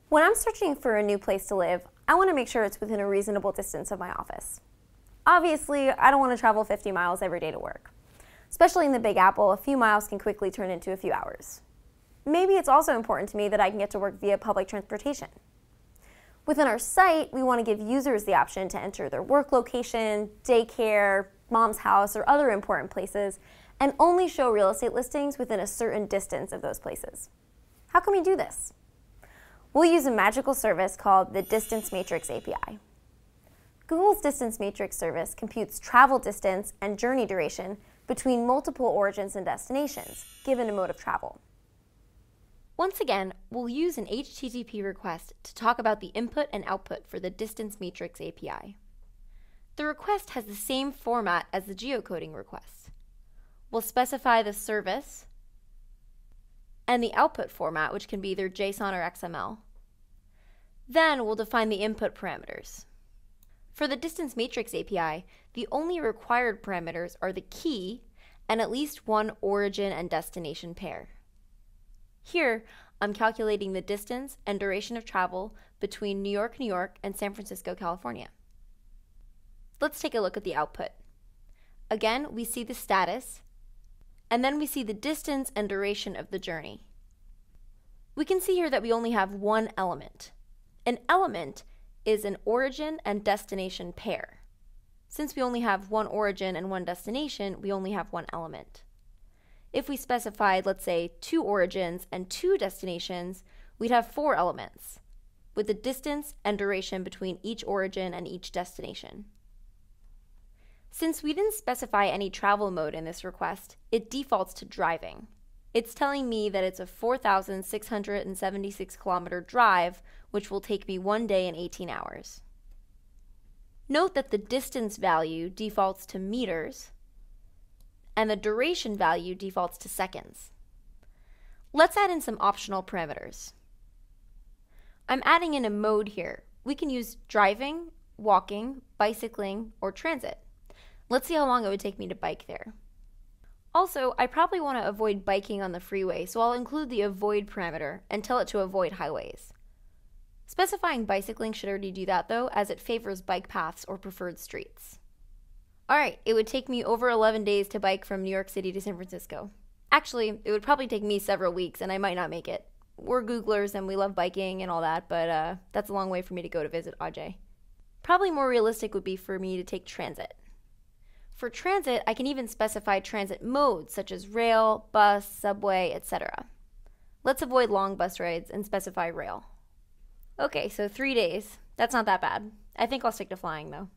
When I'm searching for a new place to live, I want to make sure it's within a reasonable distance of my office. Obviously, I don't want to travel 50 miles every day to work. Especially in the Big Apple, a few miles can quickly turn into a few hours. Maybe it's also important to me that I can get to work via public transportation. Within our site, we want to give users the option to enter their work location, daycare, mom's house, or other important places, and only show real estate listings within a certain distance of those places. How can we do this? We'll use a magical service called the Distance Matrix API. Google's Distance Matrix service computes travel distance and journey duration between multiple origins and destinations, given a mode of travel. Once again, we'll use an HTTP request to talk about the input and output for the Distance Matrix API. The request has the same format as the geocoding request. We'll specify the service and the output format, which can be either JSON or XML. Then we'll define the input parameters. For the Distance Matrix API, the only required parameters are the key and at least one origin and destination pair. Here, I'm calculating the distance and duration of travel between New York, New York, and San Francisco, California. Let's take a look at the output. Again, we see the status, and then we see the distance and duration of the journey. We can see here that we only have one element. An element is an origin and destination pair. Since we only have one origin and one destination, we only have one element. If we specified, let's say, 2 origins and 2 destinations, we'd have 4 elements, with the distance and duration between each origin and each destination. Since we didn't specify any travel mode in this request, it defaults to driving. It's telling me that it's a 4,676 kilometer drive, which will take me 1 day and 18 hours. Note that the distance value defaults to meters, and the duration value defaults to seconds. Let's add in some optional parameters. I'm adding in a mode here. We can use driving, walking, bicycling, or transit. Let's see how long it would take me to bike there. Also, I probably want to avoid biking on the freeway, so I'll include the avoid parameter and tell it to avoid highways. Specifying bicycling should already do that though, as it favors bike paths or preferred streets. Alright, it would take me over 11 days to bike from New York City to San Francisco. Actually, it would probably take me several weeks and I might not make it. We're Googlers and we love biking and all that, but that's a long way for me to go to visit Ajay. Probably more realistic would be for me to take transit. For transit, I can even specify transit modes such as rail, bus, subway, etc. Let's avoid long bus rides and specify rail. Okay, so 3 days. That's not that bad. I think I'll stick to flying though.